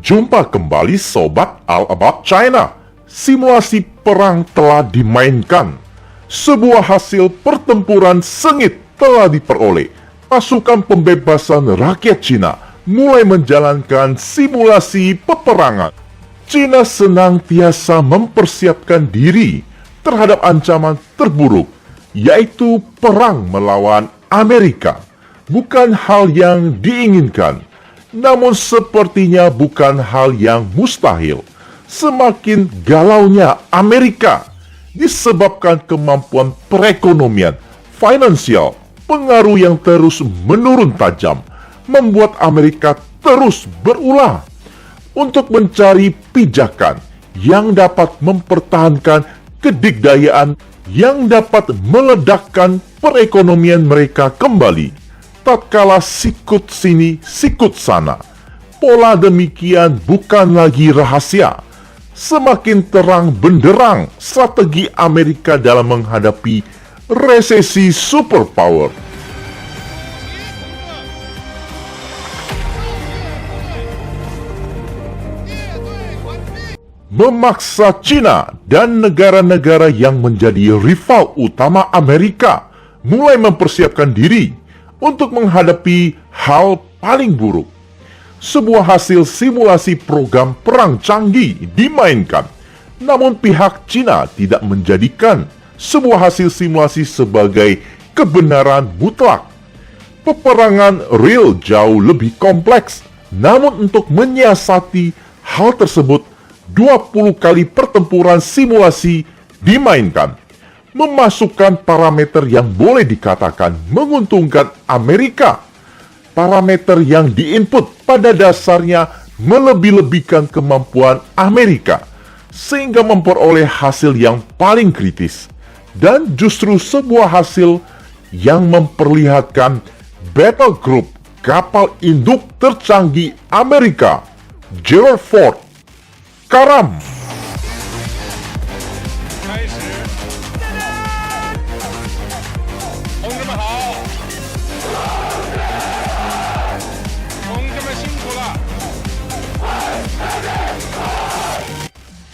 Jumpa kembali Sobat All About China. Simulasi perang telah dimainkan. Sebuah hasil pertempuran sengit telah diperoleh. Pasukan pembebasan rakyat Cina mulai menjalankan simulasi peperangan. Cina senantiasa mempersiapkan diri terhadap ancaman terburuk, yaitu perang melawan Amerika. Bukan hal yang diinginkan, namun sepertinya bukan hal yang mustahil. Semakin galaunya Amerika disebabkan kemampuan perekonomian, finansial, pengaruh yang terus menurun tajam, membuat Amerika terus berulah untuk mencari pijakan yang dapat mempertahankan kedikdayaan yang dapat meledakkan perekonomian mereka kembali. Tatkala sikut sini, sikut sana, pola demikian bukan lagi rahasia. Semakin terang benderang strategi Amerika dalam menghadapi resesi superpower. Memaksa Cina dan negara-negara yang menjadi rival utama Amerika mulai mempersiapkan diri untuk menghadapi hal paling buruk. Sebuah hasil simulasi program perang canggih dimainkan, namun pihak Cina tidak menjadikan sebuah hasil simulasi sebagai kebenaran mutlak. Peperangan real jauh lebih kompleks, namun untuk menyiasati hal tersebut 20 kali pertempuran simulasi dimainkan, memasukkan parameter yang boleh dikatakan menguntungkan Amerika. Parameter yang diinput pada dasarnya melebih-lebihkan kemampuan Amerika, sehingga memperoleh hasil yang paling kritis. Dan justru sebuah hasil yang memperlihatkan battle group kapal induk tercanggih Amerika, Gerald Ford, karam.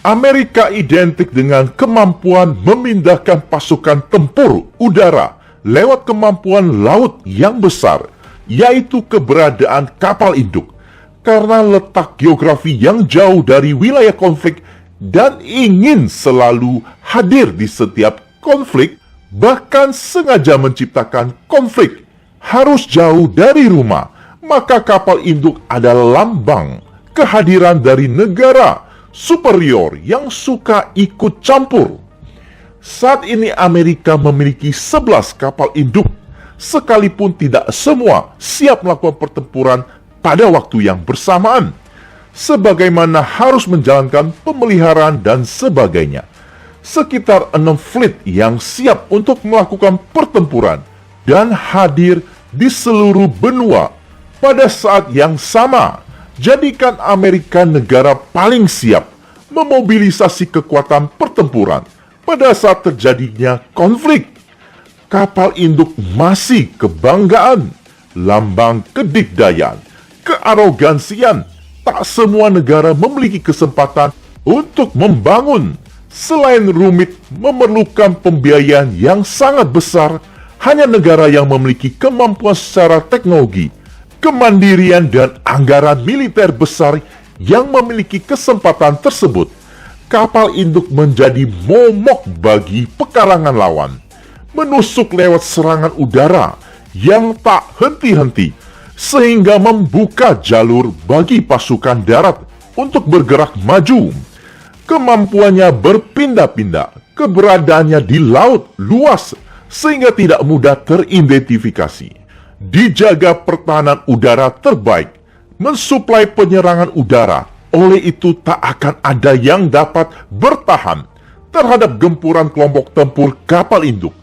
Amerika identik dengan kemampuan memindahkan pasukan tempur udara lewat kemampuan laut yang besar, yaitu keberadaan kapal induk. Karena letak geografi yang jauh dari wilayah konflik dan ingin selalu hadir di setiap konflik, bahkan sengaja menciptakan konflik, harus jauh dari rumah, maka kapal induk adalah lambang kehadiran dari negara superior yang suka ikut campur. Saat ini Amerika memiliki 11 kapal induk, sekalipun tidak semua siap melakukan pertempuran pada waktu yang bersamaan, sebagaimana harus menjalankan pemeliharaan dan sebagainya. Sekitar 6 fleet yang siap untuk melakukan pertempuran dan hadir di seluruh benua pada saat yang sama. Jadikan Amerika negara paling siap memobilisasi kekuatan pertempuran pada saat terjadinya konflik. Kapal induk masih kebanggaan, lambang kedikdayaan, kearogansian. Tak semua negara memiliki kesempatan untuk membangun. Selain rumit memerlukan pembiayaan yang sangat besar, hanya negara yang memiliki kemampuan secara teknologi, kemandirian dan anggaran militer besar yang memiliki kesempatan tersebut. Kapal induk menjadi momok bagi pekarangan lawan, menusuk lewat serangan udara yang tak henti-henti, sehingga membuka jalur bagi pasukan darat untuk bergerak maju. Kemampuannya berpindah-pindah, keberadaannya di laut luas sehingga tidak mudah teridentifikasi. Dijaga pertahanan udara terbaik, mensuplai penyerangan udara, oleh itu tak akan ada yang dapat bertahan terhadap gempuran kelompok tempur kapal induk.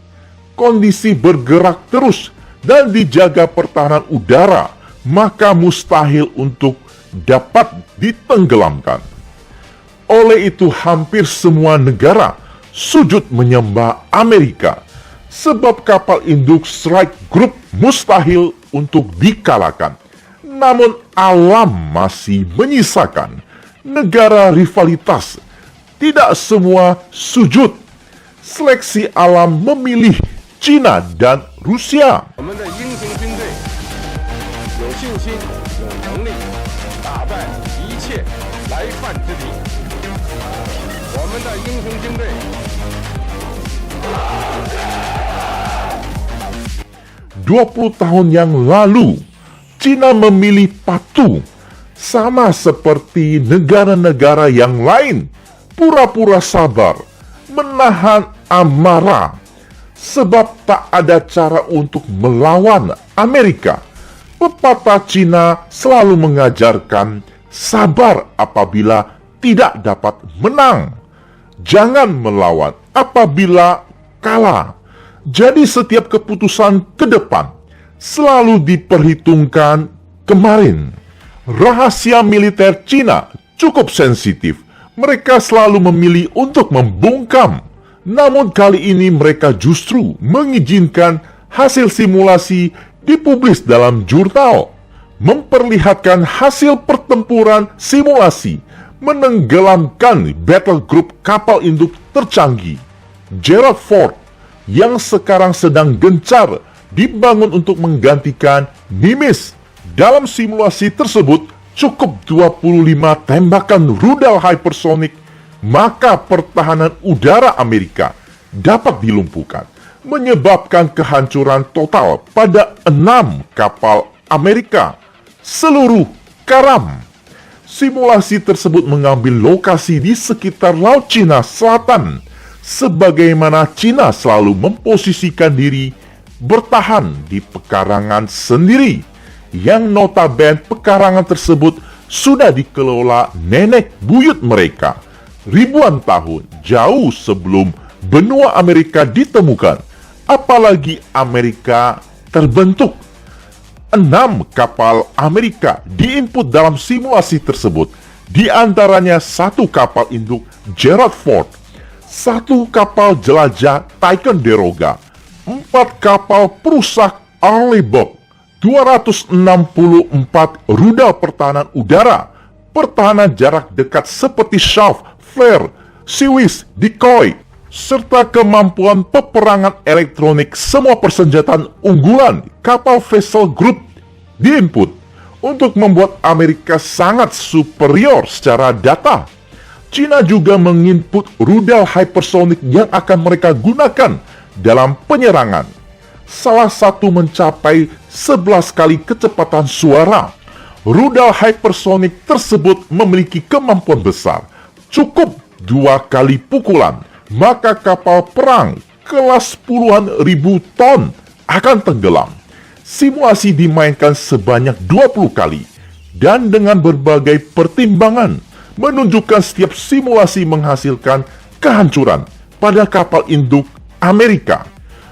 Kondisi bergerak terus dan dijaga pertahanan udara, maka mustahil untuk dapat ditenggelamkan. Oleh itu hampir semua negara sujud menyembah Amerika, sebab kapal induk strike group mustahil untuk dikalahkan. Namun alam masih menyisakan negara rivalitas. Tidak semua sujud. Seleksi alam memilih China dan Rusia. 我们的英雄军队有信心、有能力打败一切来犯之敌。我们的英雄军队。 20 tahun yang lalu, China memilih patuh, sama seperti negara-negara yang lain, pura-pura sabar, menahan amarah, sebab tak ada cara untuk melawan Amerika. Pepatah Cina selalu mengajarkan sabar apabila tidak dapat menang. Jangan melawan apabila kalah. Jadi setiap keputusan ke depan selalu diperhitungkan kemarin. Rahasia militer Cina cukup sensitif. Mereka selalu memilih untuk membungkam. Namun kali ini mereka justru mengizinkan hasil simulasi dipublis dalam jurnal. Memperlihatkan hasil pertempuran simulasi menenggelamkan battle group kapal induk tercanggih Gerald Ford yang sekarang sedang gencar dibangun untuk menggantikan Nimitz. Dalam simulasi tersebut cukup 25 tembakan rudal hypersonic, maka pertahanan udara Amerika dapat dilumpuhkan, menyebabkan kehancuran total pada 6 kapal Amerika, seluruh karam. Simulasi tersebut mengambil lokasi di sekitar Laut Cina Selatan, sebagaimana Cina selalu memposisikan diri bertahan di pekarangan sendiri, yang notabene pekarangan tersebut sudah dikelola nenek buyut mereka ribuan tahun jauh sebelum benua Amerika ditemukan, apalagi Amerika terbentuk. 6 kapal Amerika diinput dalam simulasi tersebut, di antaranya 1 kapal induk Gerald Ford, 1 kapal jelajah Ticonderoga, 4 kapal perusak Arleigh, 264 rudal pertahanan udara, pertahanan jarak dekat seperti Chaff, Flare, Swiss, Decoy, serta kemampuan peperangan elektronik. Semua persenjataan unggulan kapal Vessel Group diinput untuk membuat Amerika sangat superior secara data. Cina juga menginput rudal hypersonic yang akan mereka gunakan dalam penyerangan. Salah satu mencapai 11 kali kecepatan suara. Rudal hypersonic tersebut memiliki kemampuan besar, cukup 2 kali pukulan, maka kapal perang kelas puluhan ribu ton akan tenggelam. Simulasi dimainkan sebanyak 20 kali, dan dengan berbagai pertimbangan menunjukkan setiap simulasi menghasilkan kehancuran pada kapal induk Amerika,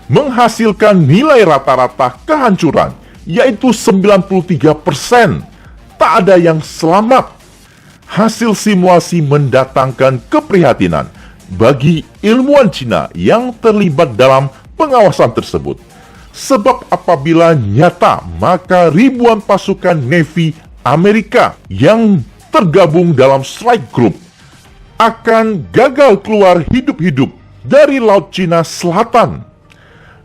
menghasilkan nilai rata-rata kehancuran yaitu 93%. Tak ada yang selamat. Hasil simulasi mendatangkan keprihatinan bagi ilmuwan Cina yang terlibat dalam pengawasan tersebut. Sebab apabila nyata, maka ribuan pasukan Navy Amerika yang tergabung dalam strike group akan gagal keluar hidup-hidup dari Laut Cina Selatan.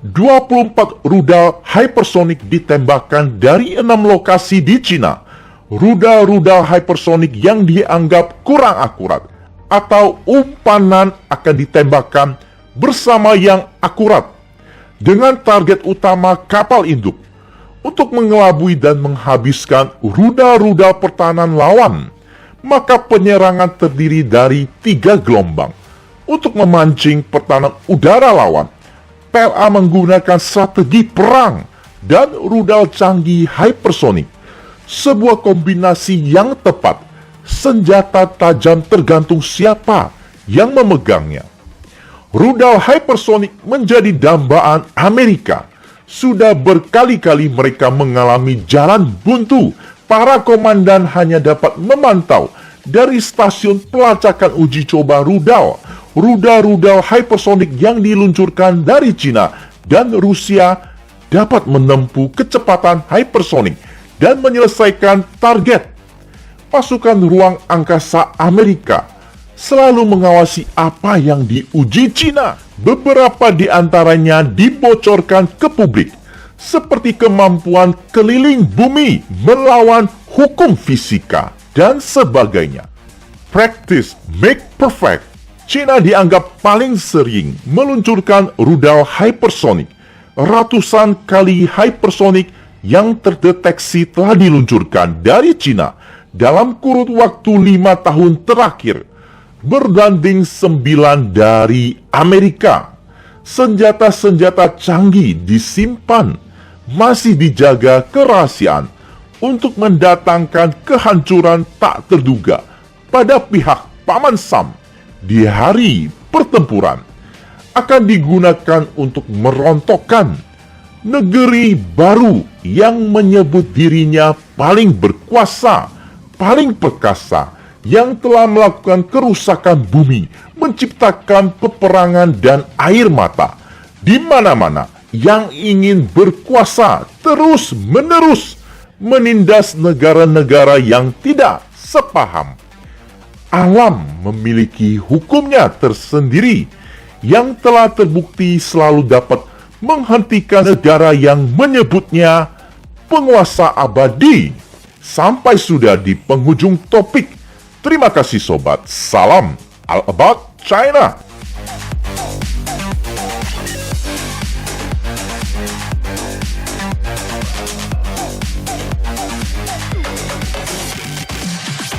24 rudal hypersonic ditembakkan dari 6 lokasi di Cina. Rudal-rudal hypersonic yang dianggap kurang akurat atau umpanan akan ditembakkan bersama yang akurat dengan target utama kapal induk untuk mengelabui dan menghabiskan rudal-rudal pertahanan lawan. Maka penyerangan terdiri dari 3 gelombang. Untuk memancing pertahanan udara lawan, PLA menggunakan strategi perang dan rudal canggih hypersonic. Sebuah kombinasi yang tepat. Senjata tajam tergantung siapa yang memegangnya. Rudal hypersonic menjadi dambaan Amerika. Sudah berkali-kali mereka mengalami jalan buntu. Para komandan hanya dapat memantau dari stasiun pelacakan uji coba rudal. Rudal-rudal hypersonic yang diluncurkan dari Cina dan Rusia dapat menempuh kecepatan hypersonic dan menyelesaikan target. Pasukan ruang angkasa Amerika selalu mengawasi apa yang diuji Cina. Beberapa di antaranya dibocorkan ke publik, seperti kemampuan keliling bumi melawan hukum fisika dan sebagainya. Practice make perfect. Cina dianggap paling sering meluncurkan rudal hypersonic. Ratusan kali hypersonic yang terdeteksi telah diluncurkan dari Cina dalam kurun waktu 5 tahun terakhir, berbanding 9 dari Amerika. Senjata-senjata canggih disimpan, masih dijaga kerahasiaan untuk mendatangkan kehancuran tak terduga pada pihak Paman Sam di hari pertempuran. Akan digunakan untuk merontokkan negeri baru yang menyebut dirinya paling berkuasa, paling perkasa, yang telah melakukan kerusakan bumi, menciptakan peperangan dan air mata di mana-mana. Yang ingin berkuasa terus-menerus menindas negara-negara yang tidak sepaham. Alam memiliki hukumnya tersendiri yang telah terbukti selalu dapat menghentikan negara yang menyebutnya penguasa abadi. Sampai sudah di penghujung topik. Terima kasih sobat. Salam All About China.